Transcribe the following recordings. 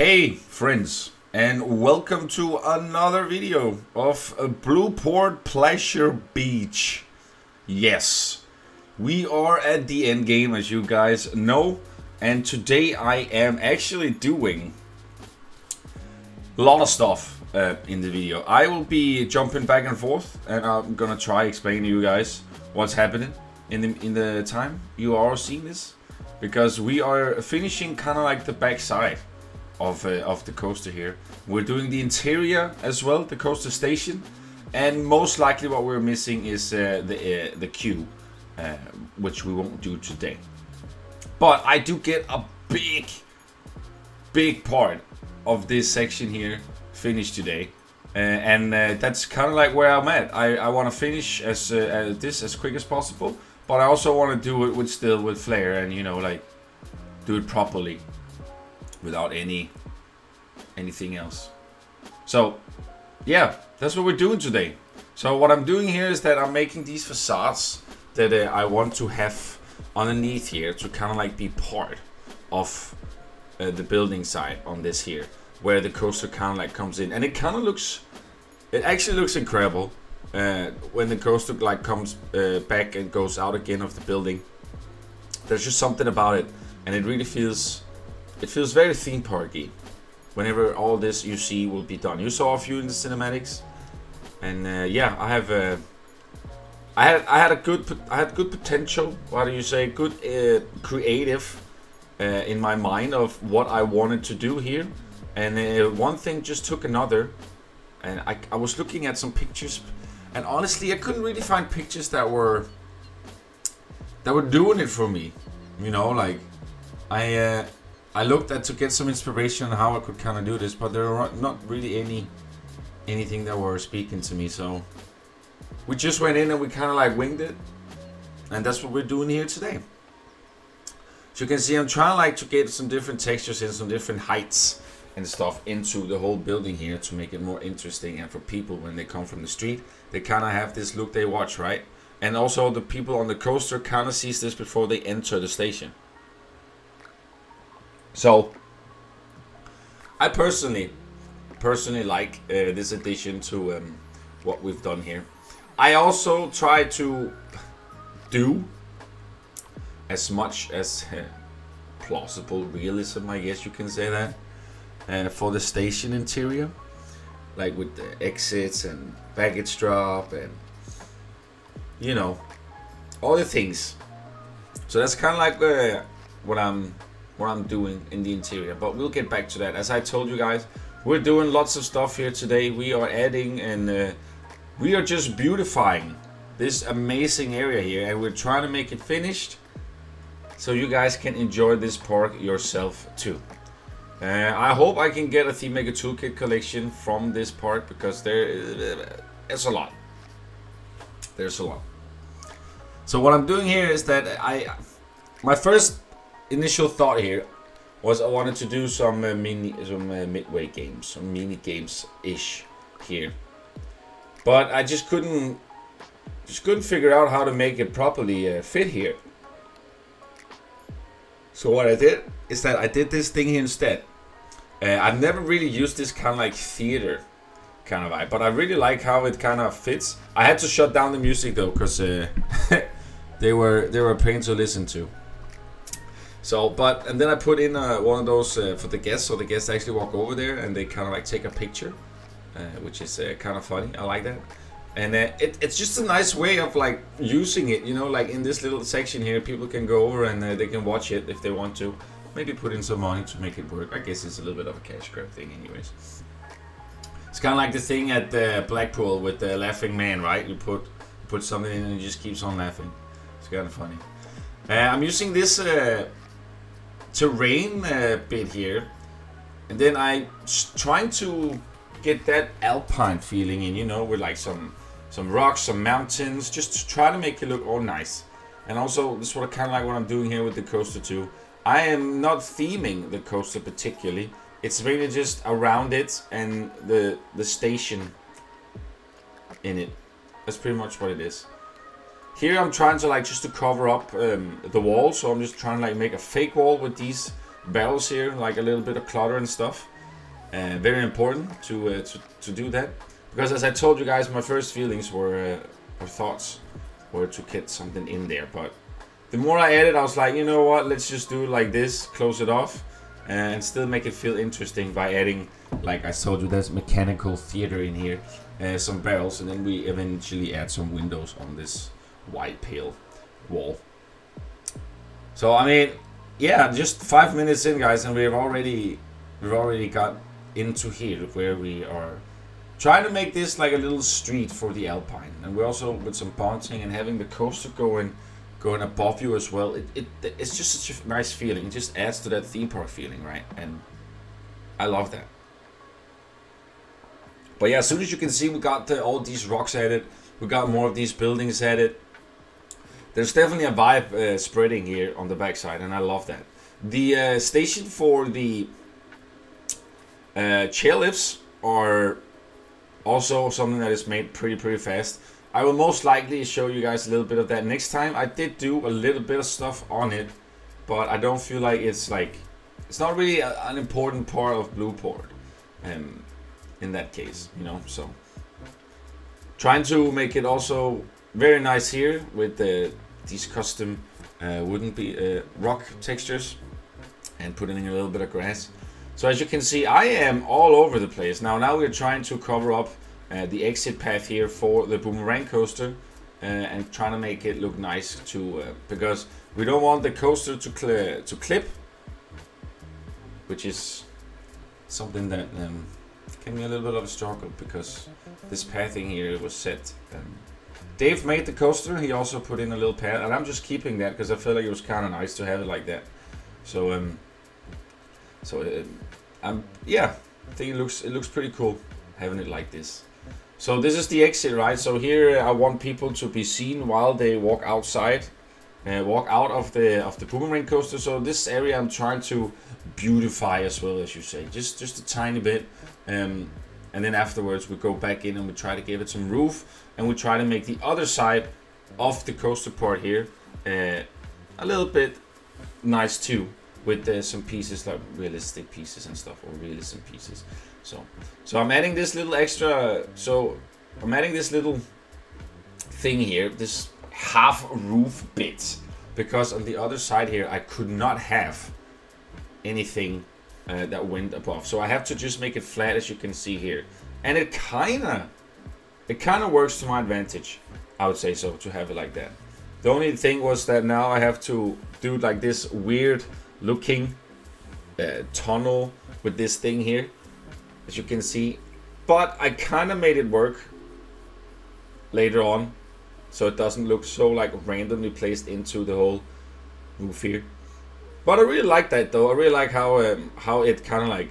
Hey friends, and welcome to another video of Blueport Pleasure Beach. Yes, we are at the end game, as you guys know, and today I am actually doing a lot of stuff in the video. I will be jumping back and forth, and I'm gonna try explain to you guys what's happening in the time you are seeing this, because we are finishing kind of like the back side of the coaster here. We're doing the interior as well, the coaster station, and most likely what we're missing is the queue, which we won't do today. But I do get a big part of this section here finished today, and that's kind of like where I'm at. I want to finish this as quick as possible, but I also want to do it with flair, and you know, like do it properly without anything else. So yeah, that's what we're doing today. So what I'm doing here is that I'm making these facades that I want to have underneath here to kind of like be part of the building side on this here, where the coaster kind of like comes in, and it actually looks incredible when the coaster like comes back and goes out again of the building. There's just something about it, and it really feels very theme parky whenever all this you see will be done. You saw a few in the cinematics, and yeah, I had good potential. What do you say? Good creative in my mind of what I wanted to do here, and one thing just took another. And I was looking at some pictures, and honestly, I couldn't really find pictures that were doing it for me. You know, like I looked at to get some inspiration on how I could kind of do this, but there were not really anything that were speaking to me. So we just went in and we kind of like winged it, and that's what we're doing here today. So you can see I'm trying like to get some different textures and some different heights and stuff into the whole building here to make it more interesting, and for people when they come from the street, they kind of have this look they watch, right? And also the people on the coaster kind of sees this before they enter the station. So I personally like this addition to what we've done here. I also try to do as much as plausible realism, I guess you can say that, for the station interior, like with the exits and baggage drop and you know, all the things. So that's kind of like what I'm doing in the interior, but we'll get back to that. As I told you guys, we're doing lots of stuff here today. We are adding and we are just beautifying this amazing area here, and we're trying to make it finished so you guys can enjoy this park yourself too. I hope I can get a Theme Maker Toolkit collection from this park, because there's a lot. There's a lot. So what I'm doing here is that my first initial thought here was I wanted to do some midway games, some mini games ish here, but I just couldn't figure out how to make it properly fit here. So what I did is that I did this thing here instead. I've never really used this kind of like theater kind of vibe, but I really like how it kind of fits. I had to shut down the music though, because they were a pain to listen to. So, and then I put in one of those for the guests, so the guests actually walk over there and they kind of like take a picture, which is kind of funny. I like that, and it's just a nice way of like using it, you know, like in this little section here, people can go over and they can watch it if they want to. Maybe put in some money to make it work. I guess it's a little bit of a cash grab thing, anyways. It's kind of like the thing at Blackpool with the laughing man, right? You put something in and it just keeps on laughing. It's kind of funny. I'm using this terrain bit here, and then I trying to get that Alpine feeling in, you know, with like some rocks, some mountains, just to try to make it look all nice. And also this is what kind of like what I'm doing here with the coaster too. I am not theming the coaster particularly. It's really just around it and the station in it. That's pretty much what it is. Here I'm trying to like just to cover up the wall, so I'm just trying to like make a fake wall with these barrels here, like a little bit of clutter and stuff. Very important to do that, because as I told you guys, my first feelings were or thoughts were to get something in there, but the more I added, I was like, you know what, let's just do it like this, close it off, and still make it feel interesting by adding, like I told you, there's mechanical theater in here, some barrels, and then we eventually add some windows on this white pale wall. So I mean, yeah, just 5 minutes in, guys, and we've already got into here where we are trying to make this like a little street for the Alpine, and we're also with some bunting and having the coaster going above you as well. It's just such a nice feeling. It just adds to that theme park feeling, right? And I love that. But yeah, as soon as you can see, we got all these rocks added. We got more of these buildings added. There's definitely a vibe spreading here on the backside, and I love that. The station for the chairlifts are also something that is made pretty fast. I will most likely show you guys a little bit of that next time. I did do a little bit of stuff on it, but I don't feel like it's not really an important part of Blueport in that case, you know. So trying to make it also very nice here with these custom wooden rock textures, and putting in a little bit of grass. So as you can see, I am all over the place. Now we're trying to cover up the exit path here for the boomerang coaster, and trying to make it look nice too, because we don't want the coaster to clip, which is something that can be a little bit of a struggle, because this pathing here was set. Dave made the coaster, he also put in a little path, and I'm just keeping that because I feel like it was kind of nice to have it like that. So yeah, I think it looks pretty cool having it like this. So this is the exit, right? So here I want people to be seen while they walk outside, walk out of the boomerang coaster. So this area I'm trying to beautify as well, as you say, just a tiny bit, and then afterwards we go back in and we try to give it some roof, and we try to make the other side of the coaster part here a little bit nice too, with some pieces like realistic pieces and stuff, or realism pieces. So I'm adding this little extra. So I'm adding this little thing here, this half roof bit, because on the other side here I could not have anything that went above. So I have to just make it flat, as you can see here, and it kind of works to my advantage, I would say, so to have it like that. The only thing was that now I have to do like this weird looking tunnel with this thing here, as you can see, but I kind of made it work later on, so it doesn't look so like randomly placed into the whole roof here. But I really like that though. I really like how it kind of like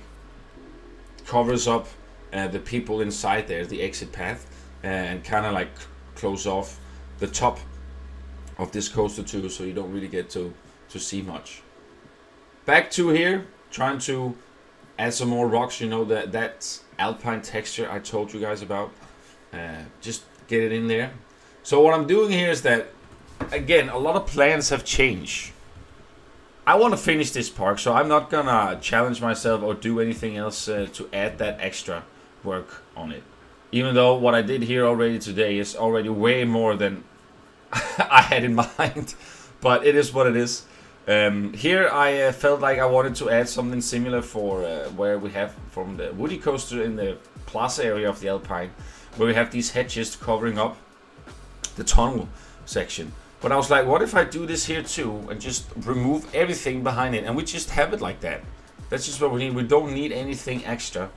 covers up the people inside there, the exit path, and kind of like close off the top of this coaster too, so you don't really get to see much. Back to here, trying to add some more rocks, you know, that Alpine texture I told you guys about. Just get it in there. So what I'm doing here is that, again, a lot of plans have changed. I want to finish this park, so I'm not gonna challenge myself or do anything else to add that extra work on it. Even though what I did here already today is already way more than I had in mind, but it is what it is. Here I felt like I wanted to add something similar for where we have from the Woody coaster in the plaza area of the Alpine, where we have these hedges covering up the tunnel section. But I was like, what if I do this here too and just remove everything behind it, and we just have it like that? That's just what we need. We don't need anything extra,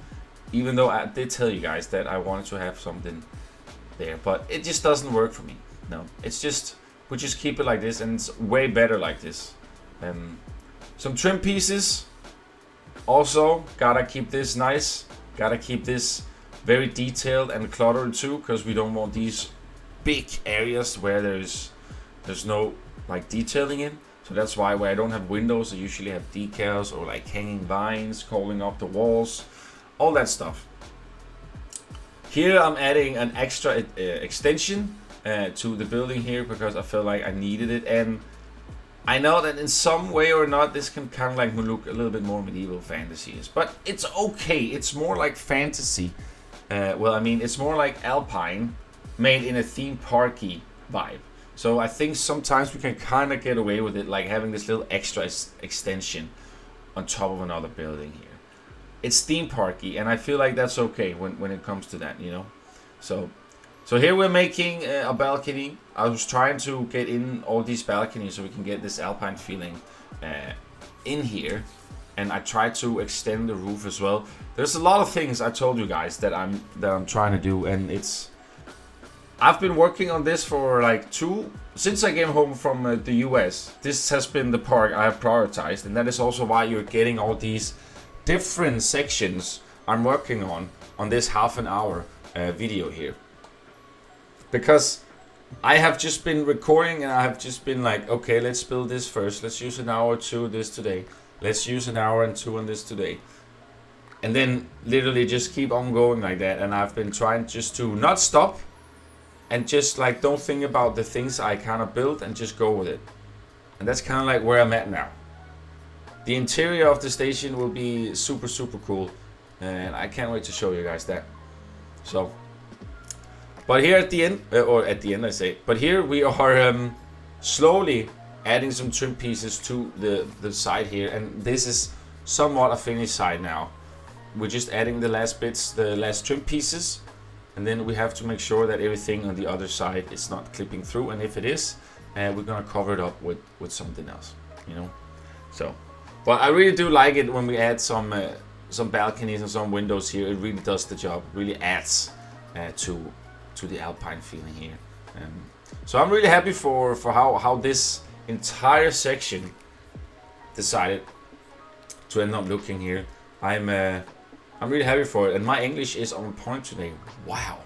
even though I did tell you guys that I wanted to have something there, but it just doesn't work for me. No, it's just, we just keep it like this, and it's way better like this. Some trim pieces. Also, gotta keep this nice. Gotta keep this very detailed and cluttered too, because we don't want these big areas where there's no like detailing in. So that's why where I don't have windows, I usually have decals or like hanging vines calling up the walls, all that stuff. Here I'm adding an extra extension to the building here because I felt like I needed it, and I know that in some way or not, this can kind of like look a little bit more medieval fantasies, but it's okay. It's more like fantasy. Well, I mean, it's more like Alpine, made in a theme parky vibe. So I think sometimes we can kind of get away with it, like having this little extra extension on top of another building here. It's theme parky, and I feel like that's okay when it comes to that, you know. So here we're making a balcony. I was trying to get in all these balconies so we can get this Alpine feeling in here. And I tried to extend the roof as well. There's a lot of things I told you guys that I'm trying to do, and I've been working on this for like since I came home from the US. This has been the part I have prioritized, and that is also why you're getting all these different sections I'm working on this half an hour video here. Because I have just been recording and I have just been like, okay, let's build this first. Let's use an hour or two of this today. Let's use an hour and two on this today. And then literally just keep on going like that. And I've been trying just to not stop and just like don't think about the things I kind of built and just go with it. And that's kind of like where I'm at now. The interior of the station will be super, super cool. And I can't wait to show you guys that. So... But here at the end, or at the end I say, but here we are slowly adding some trim pieces to the side here, and this is somewhat a finished side now. We're just adding the last bits, the last trim pieces, and then we have to make sure that everything on the other side is not clipping through, and if it is, we're gonna cover it up with something else, you know. So, but I really do like it when we add some balconies and some windows here. It really does the job, really adds to the Alpine feeling here. So I'm really happy for how this entire section decided to end up looking here. I'm really happy for it, and my English is on point today. Wow.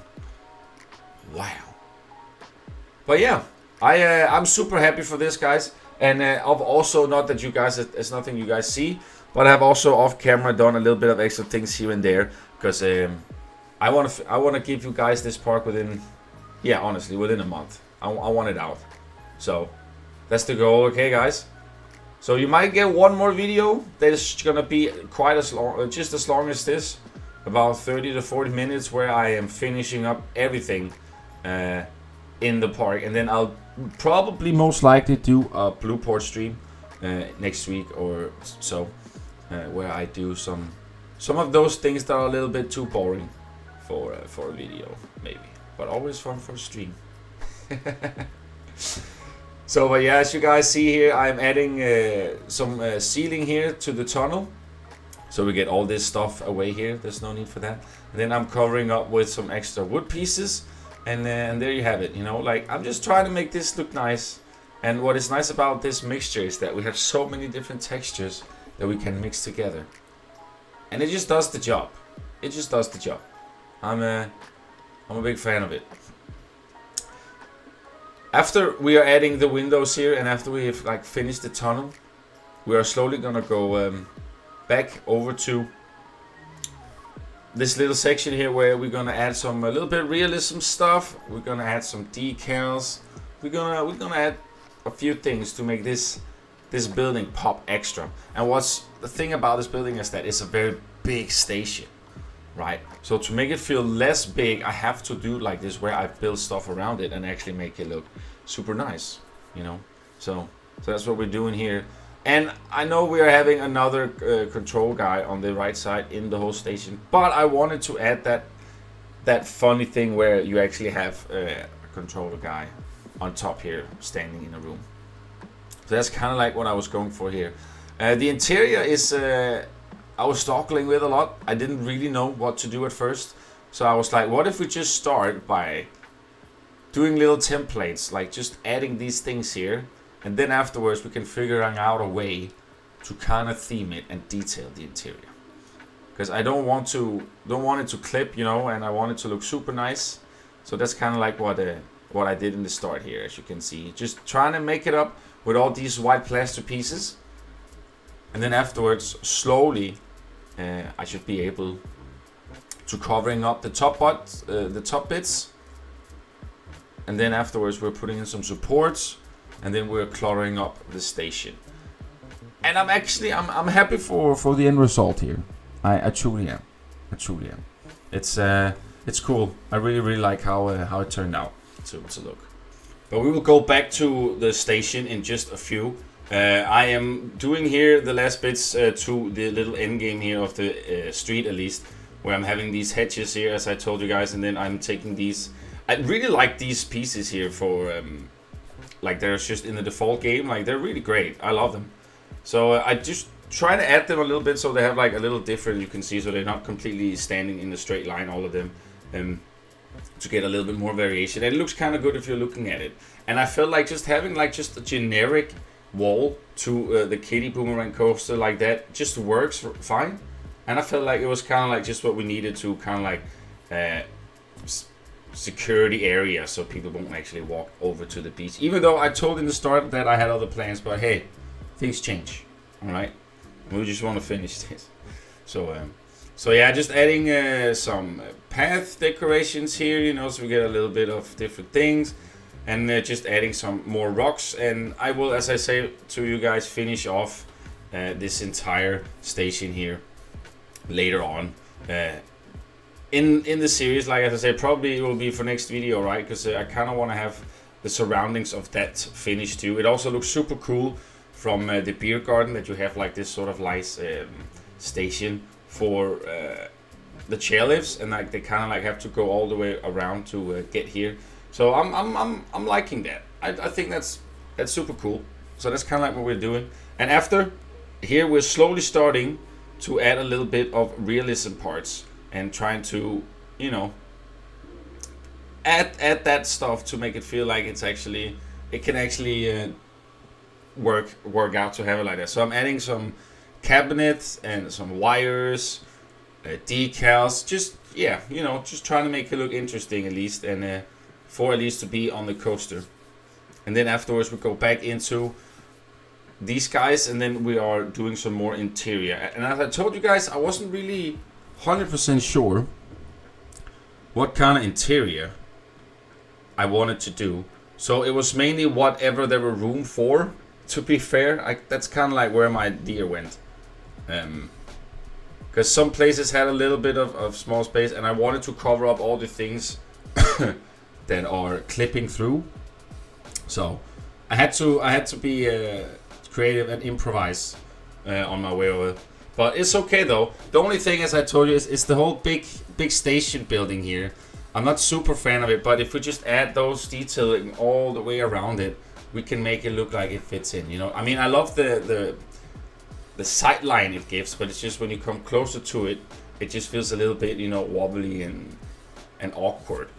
But yeah, I'm super happy for this, guys. And I've also, not that you guys, it's nothing you guys see, but I've also off camera done a little bit of extra things here and there, because I want to give you guys this park within, yeah, honestly, within a month. I want it out. So that's the goal, okay, guys? So you might get one more video that is gonna be quite as long, just as long as this, about 30 to 40 minutes, where I am finishing up everything in the park, and then I'll probably most likely do a Blueport stream next week or so, where I do some of those things that are a little bit too boring for a video, maybe, but always fun for a stream. So, but yeah, as you guys see here, I'm adding some ceiling here to the tunnel, so we get all this stuff away here. There's no need for that. And then I'm covering up with some extra wood pieces, and there you have it. You know, like, I'm just trying to make this look nice. And what is nice about this mixture is that we have so many different textures that we can mix together, and it just does the job. It just does the job. I'm a big fan of it. After we are adding the windows here, and after we have like finished the tunnel, we are slowly gonna go back over to this little section here, where we're gonna add some a little bit realism stuff. We're gonna add some decals. We're gonna add a few things to make this building pop extra. And what's the thing about this building is that it's a very big station. Right, so to make it feel less big, I have to do like this, where I build stuff around it and actually make it look super nice, you know. So that's what we're doing here. And I know we are having another control guy on the right side in the whole station, but I wanted to add that funny thing where you actually have a controller guy on top here, standing in a room. So that's kind of like what I was going for here. The interior is I was struggling with a lot. I didn't really know what to do at first. So I was like, what if we just start by doing little templates, like just adding these things here, and then afterwards we can figure out a way to kind of theme it and detail the interior. Because I don't want it to clip, you know, and I want it to look super nice. So that's kind of like what I did in the start here, as you can see. Just trying to make it up with all these white plaster pieces. And then afterwards, slowly, I should be able to covering up the top bits, and then afterwards we're putting in some supports, and then we're cluttering up the station. And I'm happy for the end result here. I truly am. I truly am. It's cool. I really like how it turned out to look. But we will go back to the station in just a few. I am doing here the last bits to the little end game here of the street, at least, where I'm having these hedges here, as I told you guys, and then I'm taking these. I really like these pieces here for like they're just in the default game, like they're really great. I love them. So I just try to add them a little bit so they have like a little different, you can see, so they're not completely standing in a straight line, all of them, to get a little bit more variation. And it looks kind of good if you're looking at it. And I felt like just having like just a generic wall to the kitty boomerang coaster like that just works fine. And I felt like it was kind of like just what we needed to kind of like security area, so people won't actually walk over to the beach. Even though I told in the start that I had other plans, but hey, things change. All right, we just want to finish this. So yeah, just adding some path decorations here, you know, so we get a little bit of different things, and just adding some more rocks. And I will, as I say to you guys, finish off this entire station here later on in the series. Like as I say, probably it will be for next video, right? Because I kind of want to have the surroundings of that finished too. It also looks super cool from the beer garden that you have like this sort of nice station for the chairlifts, and like they kind of like have to go all the way around to get here. So I'm liking that. I think that's super cool. So that's kind of like what we're doing. And after here, we're slowly starting to add a little bit of realism parts and trying to, you know, add that stuff to make it feel like it can actually work out to have it like that. So I'm adding some cabinets and some wires, decals, just, yeah, you know, just trying to make it look interesting at least, and for at least to be on the coaster. And then afterwards we go back into these guys, and then we are doing some more interior. And as I told you guys, I wasn't really 100% sure what kind of interior I wanted to do. So it was mainly whatever there were room for, to be fair. That's kind of like where my idea went. Because some places had a little bit of small space, and I wanted to cover up all the things that are clipping through. So I had to be creative and improvise on my way over. But it's okay though. The only thing, as I told you, is the whole big station building here. I'm not super fan of it, but if we just add those detailing all the way around it, we can make it look like it fits in, you know. I mean, I love the sight line it gives, but it's just when you come closer to it, it just feels a little bit, you know, wobbly and awkward.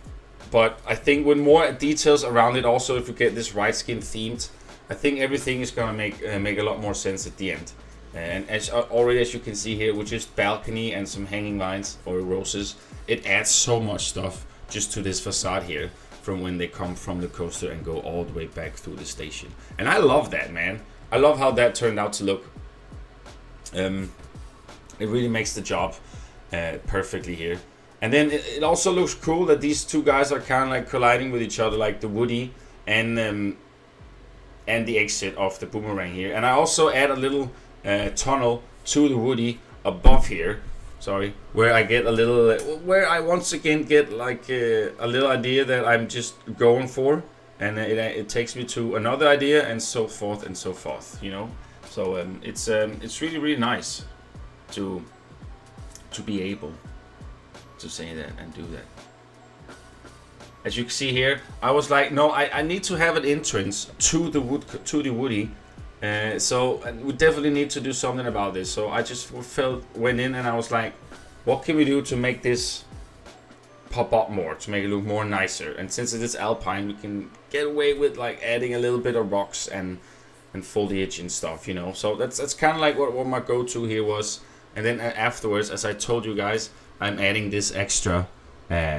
But I think with more details around it, also if you get this right skin themed, I think everything is gonna make a lot more sense at the end. And as you can see here, with just balcony and some hanging lines or roses, it adds so much stuff just to this facade here, from when they come from the coaster and go all the way back through the station. And I love that, man. I love how that turned out to look. It really makes the job perfectly here. And then it also looks cool that these two guys are kind of like colliding with each other, like the Woody and the exit of the boomerang here. And I also add a little tunnel to the Woody above here, sorry, where I get a little, where I once again get like a little idea that I'm just going for, and it takes me to another idea, and so forth, you know. So it's really nice to be able to say that and do that. As you can see here, I was like, no, I need to have an entrance to the Woody. So we definitely need to do something about this. So I just went in and I was like, what can we do to make this pop up more, to make it look more nicer? And since it is Alpine, we can get away with like adding a little bit of rocks and foliage and stuff, you know. So that's kind of like what my go-to here was. And then afterwards, as I told you guys, I'm adding this extra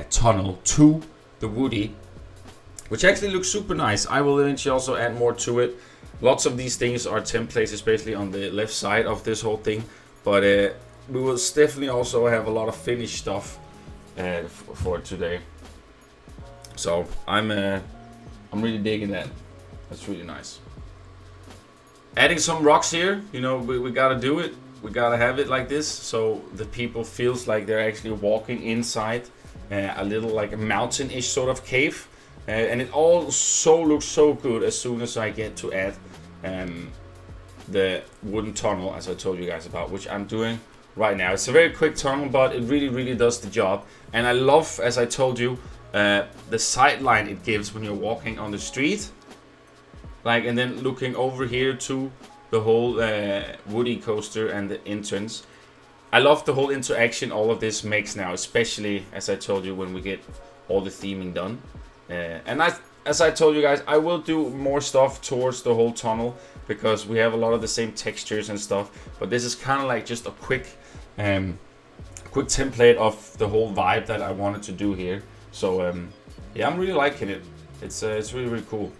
tunnel to the Woody, which actually looks super nice. I will eventually also add more to it. Lots of these things are templates, especially on the left side of this whole thing. But we will definitely also have a lot of finished stuff for today. So I'm really digging that. That's really nice. Adding some rocks here, you know, we gotta do it. We gotta have it like this, so the people feels like they're actually walking inside a little like a mountain-ish sort of cave. And it all looks so good as soon as I get to add the wooden tunnel, as I told you guys about, which I'm doing right now. It's a very quick tunnel, but it really does the job. And I love, as I told you, the sight line it gives when you're walking on the street. Like, and then looking over here to the whole woody coaster and the entrance. I love the whole interaction all of this makes now, especially, as I told you, when we get all the theming done. And as I told you guys, I will do more stuff towards the whole tunnel, because we have a lot of the same textures and stuff. But this is kind of like just a quick template of the whole vibe that I wanted to do here. So yeah, I'm really liking it. It's really cool.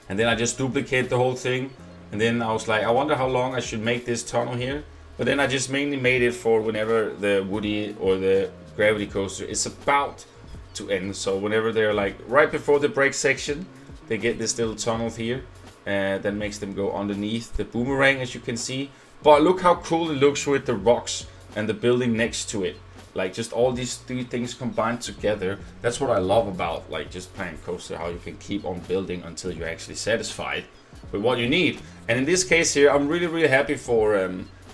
And then I just duplicate the whole thing. And then I was like, I wonder how long I should make this tunnel here. But then I just mainly made it for whenever the woody or the gravity coaster is about to end. So whenever they're like right before the break section, they get this little tunnel here. That makes them go underneath the boomerang, as you can see. But look how cool it looks with the rocks and the building next to it. Like, just all these three things combined together. That's what I love about like just playing coaster, how you can keep on building until you're actually satisfied with what you need. And in this case here, I'm really happy for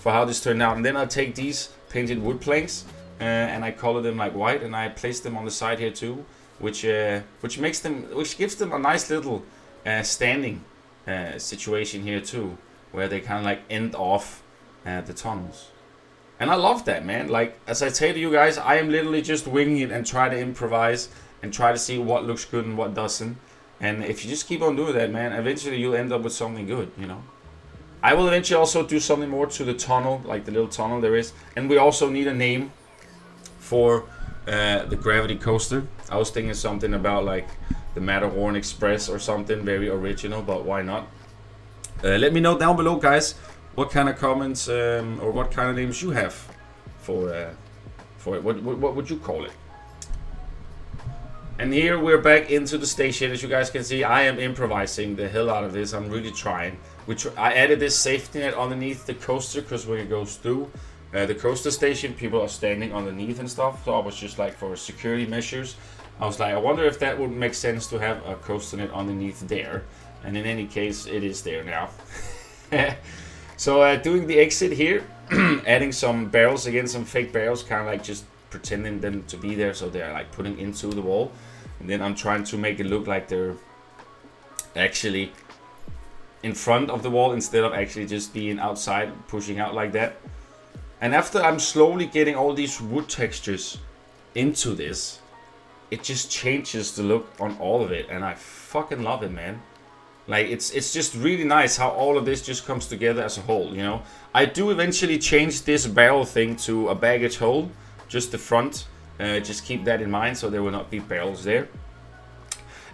how this turned out. And then I take these painted wood planks and I color them like white, and I place them on the side here too, which gives them a nice little standing situation here too, where they kind of like end off the tunnels. And I love that, man. Like, as I say to you guys, I am literally just winging it and try to improvise and try to see what looks good and what doesn't. And if you just keep on doing that, man, eventually you'll end up with something good, you know. I will eventually also do something more to the tunnel, like the little tunnel there is. And we also need a name for the gravity coaster. I was thinking something about like the Matterhorn Express or something very original, but why not? Let me know down below, guys, what kind of comments or what kind of names you have for it. What would you call it? And here we're back into the station. As you guys can see, I am improvising the hell out of this. I'm really trying. I added this safety net underneath the coaster, because when it goes through the coaster station, people are standing underneath and stuff. So I was just like, for security measures, I was like, I wonder if that would make sense to have a coaster net underneath there. And in any case, it is there now. So doing the exit here, adding some barrels, again some fake barrels, kind of like just pretending them to be there, so they're like putting into the wall. And then I'm trying to make it look like they're actually in front of the wall, instead of actually just being outside, pushing out like that. And after I'm slowly getting all these wood textures into this, it just changes the look on all of it, and I fucking love it, man. Like, it's just really nice how all of this just comes together as a whole, you know. I do eventually change this barrel thing to a baggage hold, just the front. Just keep that in mind, so there will not be barrels there.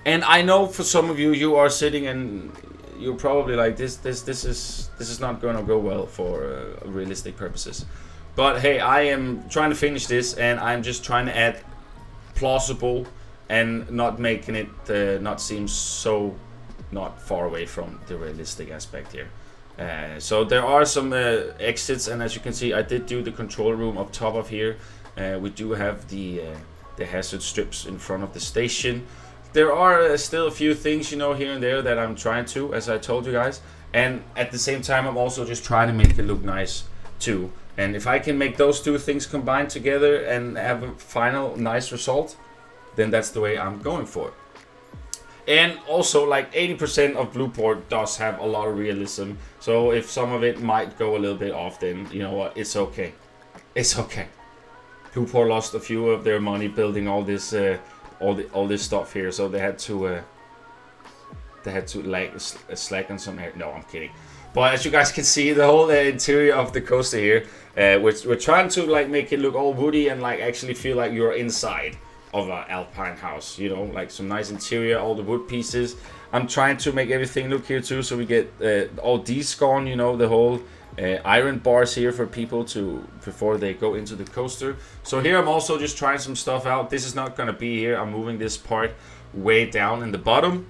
And I know for some of you, you are sitting and you're probably like, this is not gonna go well for realistic purposes. But hey, I am trying to finish this, and I'm just trying to add plausible and not making it not seem so not far away from the realistic aspect here. So there are some exits, and as you can see, I did do the control room up top of here. We do have the hazard strips in front of the station. There are still a few things, you know, here and there that I'm trying to, as I told you guys. And at the same time, I'm also just trying to make it look nice too. And if I can make those two things combined together and have a final nice result, then that's the way I'm going for it. And also, like, 80% of Blueport does have a lot of realism. So if some of it might go a little bit off, then you know what, it's okay. It's okay. Blueport lost a few of their money building all this all this stuff here, so they had to like slack on some air. No, I'm kidding. But as you guys can see, the whole interior of the coaster here, we're trying to like make it look all woody and like actually feel like you're inside of an Alpine house, you know, like some nice interior, all the wood pieces. I'm trying to make everything look here too, so we get all these gone, you know, the whole iron bars here for people to, before they go into the coaster. So here I'm also just trying some stuff out. This is not gonna be here. I'm moving this part way down in the bottom.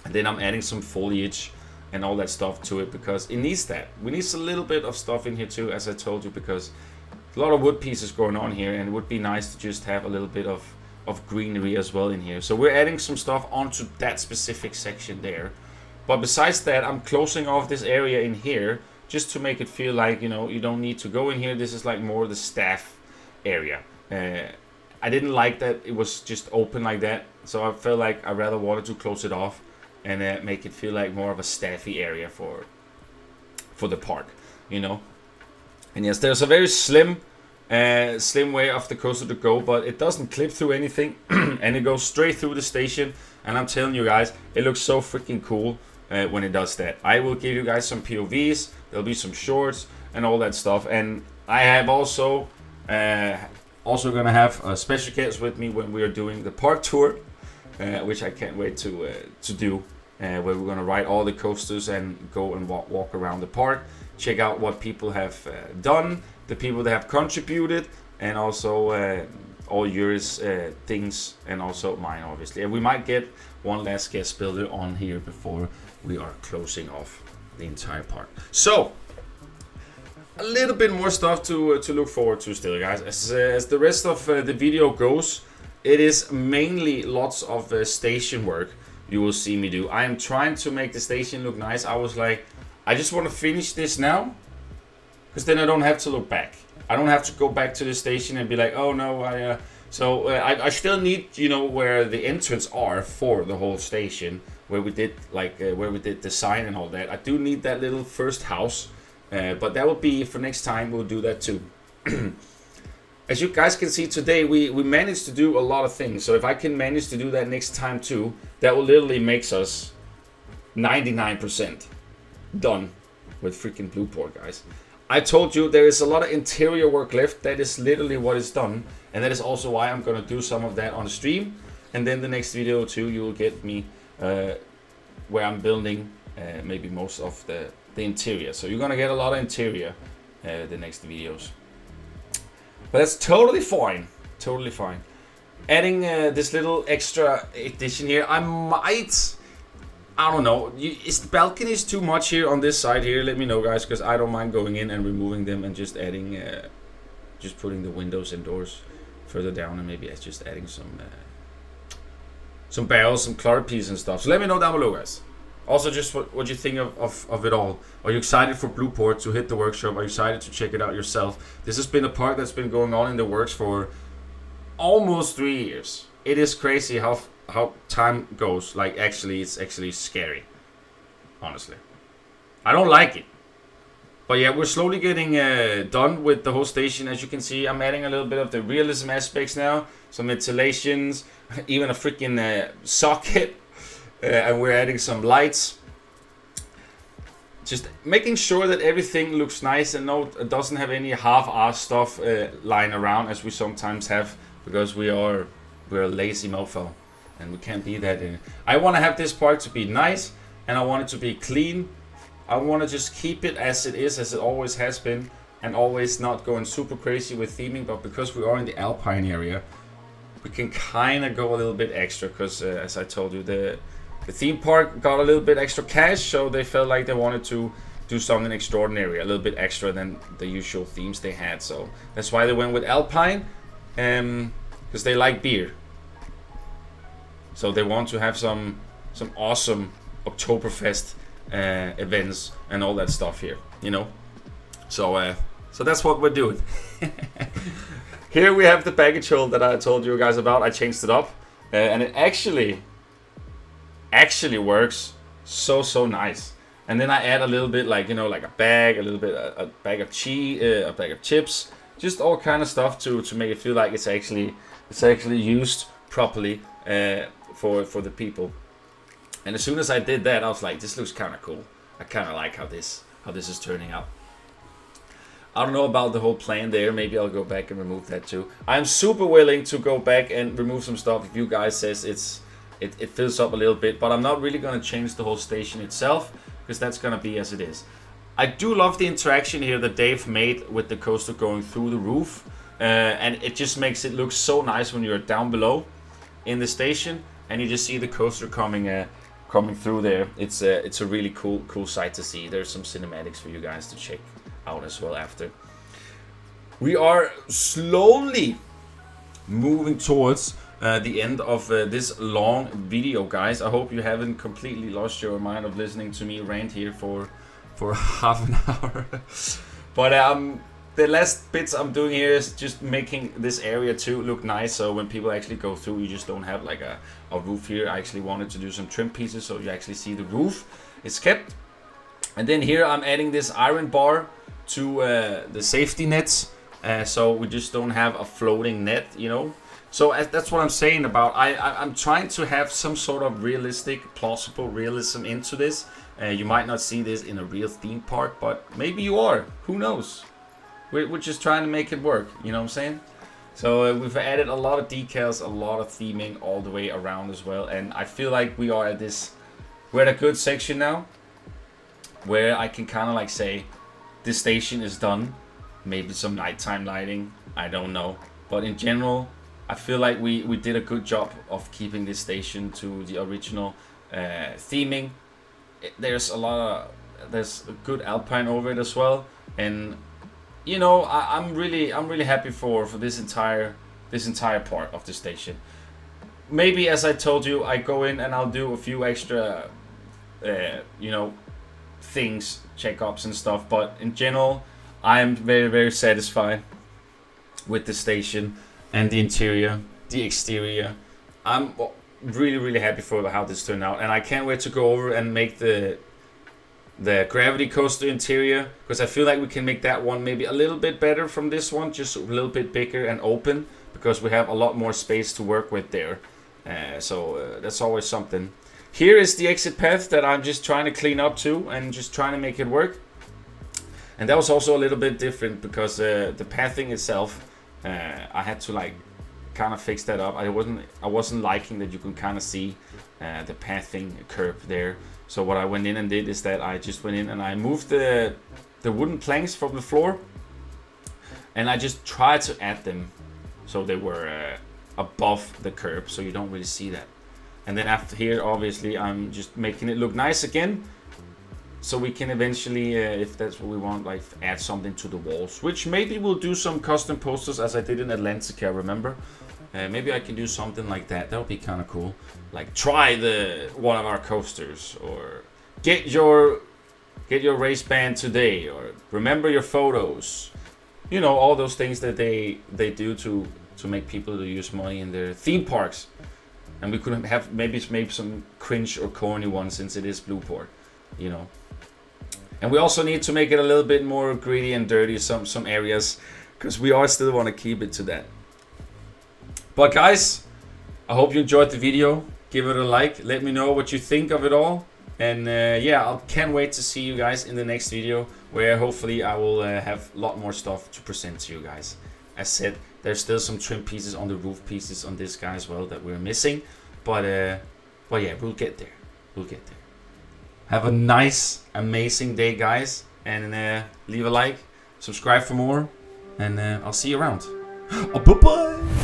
And then I'm adding some foliage and all that stuff to it because it needs that. We need a little bit of stuff in here too, as I told you, because a lot of wood pieces going on here, and it would be nice to just have a little bit of greenery as well in here. So we're adding some stuff onto that specific section there. But besides that, I'm closing off this area in here just to make it feel like, you know, you don't need to go in here. This is like more the staff area. I didn't like that it was just open like that, so I felt like I rather wanted to close it off and make it feel like more of a staffy area for the park, you know. And yes, there's a very slim way of the coaster to go, but it doesn't clip through anything and it goes straight through the station. And I'm telling you guys, it looks so freaking cool when it does that. I will give you guys some POVs, there'll be some shorts and all that stuff. And I have also gonna have special guests with me when we are doing the park tour, which I can't wait to do. Where we're gonna ride all the coasters and go and walk around the park, check out what people have done, the people that have contributed, and also all yours things, and also mine obviously. And we might get one last guest builder on here before we are closing off the entire park. So a little bit more stuff to look forward to still, guys. As the rest of the video goes, it is mainly lots of station work you will see me do. I am trying to make the station look nice. I was like, I just want to finish this now, because then I don't have to look back. I don't have to go back to the station and be like, oh no, I still need, you know, where the entrance are for the whole station, where we did like where we did the sign and all that. I do need that little first house, but that will be for next time. We'll do that too. As you guys can see today, we managed to do a lot of things. So if I can manage to do that next time too, that will literally makes us 99% done with freaking Blueport, guys. I told you there is a lot of interior work left. That is literally what is done, and that is also why I'm gonna do some of that on stream. And then the next video too, you will get me where I'm building maybe most of the interior. So you're gonna get a lot of interior the next videos. But that's totally fine, totally fine. Adding this little extra addition here, I don't know, is the balconies too much here on this side here? Let me know, guys, because I don't mind going in and removing them and just adding, just putting the windows and doors further down, and maybe just adding some barrels, some clarities and stuff. So let me know down below, guys. Also, just what you think of it all. Are you excited for Blueport to hit the workshop? Are you excited to check it out yourself? This has been a park that's been going on in the works for almost 3 years. It is crazy how time goes. Like, actually, it's actually scary, honestly. I don't like it. But yeah, we're slowly getting done with the whole station. As you can see, I'm adding a little bit of the realism aspects now. Some ventilations, even a freaking socket. And we're adding some lights. Just making sure that everything looks nice and it doesn't have any half-assed stuff lying around, as we sometimes have, because we're a lazy mofo and we can't be that in. I want to have this park to be nice, and I want it to be clean. I want to just keep it as it is, as it always has been, and always not going super crazy with theming. But because we are in the Alpine area, we can kind of go a little bit extra, because as I told you, the theme park got a little bit extra cash, so they felt like they wanted to do something extraordinary, a little bit extra than the usual themes they had. So that's why they went with Alpine, because they like beer. So they want to have some awesome Oktoberfest events and all that stuff here, you know. So that's what we're doing. Here we have the baggage hold that I told you guys about. I changed it up, and it actually works so nice. And then I add a little bit, like, you know, like a bag, a little bit a bag of cheese, a bag of chips, just all kind of stuff to make it feel like it's actually used properly for the people. And as soon as I did that, I was like, this looks kind of cool. I kind of like how this is turning out. I don't know about the whole plan there. Maybe I'll go back and remove that too. I'm super willing to go back and remove some stuff if you guys says it fills up a little bit, but I'm not really going to change the whole station itself, because that's going to be as it is. I do love the interaction here that Dave made with the coaster going through the roof, and it just makes it look so nice when you're down below in the station and you just see the coaster coming coming through there. It's a really cool sight to see. There's some cinematics for you guys to check out as well after. We are slowly moving towards the end of this long video, guys. I hope you haven't completely lost your mind of listening to me rant here for half an hour. But the last bits I'm doing here is just making this area too look nice, so when people actually go through, you just don't have like a roof here. I actually wanted to do some trim pieces so you actually see the roof is kept. And then here I'm adding this iron bar to the safety nets, so we just don't have a floating net, you know. So that's what I'm saying about, I'm trying to have some sort of realistic, plausible realism into this. You might not see this in a real theme park, but maybe you are, who knows. We're just trying to make it work, you know what I'm saying? So we've added a lot of decals, a lot of theming all the way around as well. And I feel like we're at a good section now, where I can kind of like say, this station is done. Maybe some nighttime lighting, I don't know. But in general, I feel like we did a good job of keeping this station to the original theming. There's a good Alpine over it as well, and you know, I'm really happy for this entire part of the station. Maybe, as I told you, I go in and I'll do a few extra you know, things, checkups and stuff, but in general I am very satisfied with the station and the interior, the exterior. I'm really happy for how this turned out, and I can't wait to go over and make the gravity coaster interior, because I feel like we can make that one maybe a little bit better from this one, just a little bit bigger and open, because we have a lot more space to work with there. So that's always something. Here is the exit path that I'm just trying to clean up too, and just trying to make it work. And that was also a little bit different, because the pathing itself, I had to like kind of fix that up. I wasn't liking that you can kind of see the pathing curve there. So what I went in and did is that I just went in and I moved the wooden planks from the floor, and I just tried to add them so they were above the curb, so you don't really see that. And then after here, obviously, I'm just making it look nice again, so we can eventually, if that's what we want, like add something to the walls, which maybe we'll do some custom posters as I did in Atlantica, remember? Maybe I can do something like that. That would be kind of cool. Like try one of our coasters, or get your race band today, or remember your photos. You know, all those things that they do to make people to use money in their theme parks. And we could have maybe some cringe or corny ones, since it is Blueport, you know. And we also need to make it a little bit more gritty and dirty some areas, because we all still want to keep it to that. But guys, I hope you enjoyed the video. Give it a like. Let me know what you think of it all. And yeah, I can't wait to see you guys in the next video, where hopefully I will have a lot more stuff to present to you guys. As said, there's still some trim pieces on the roof pieces on this guy as well that we're missing. But yeah, we'll get there. We'll get there. Have a nice, amazing day, guys. And leave a like, subscribe for more. And I'll see you around. Bye-bye.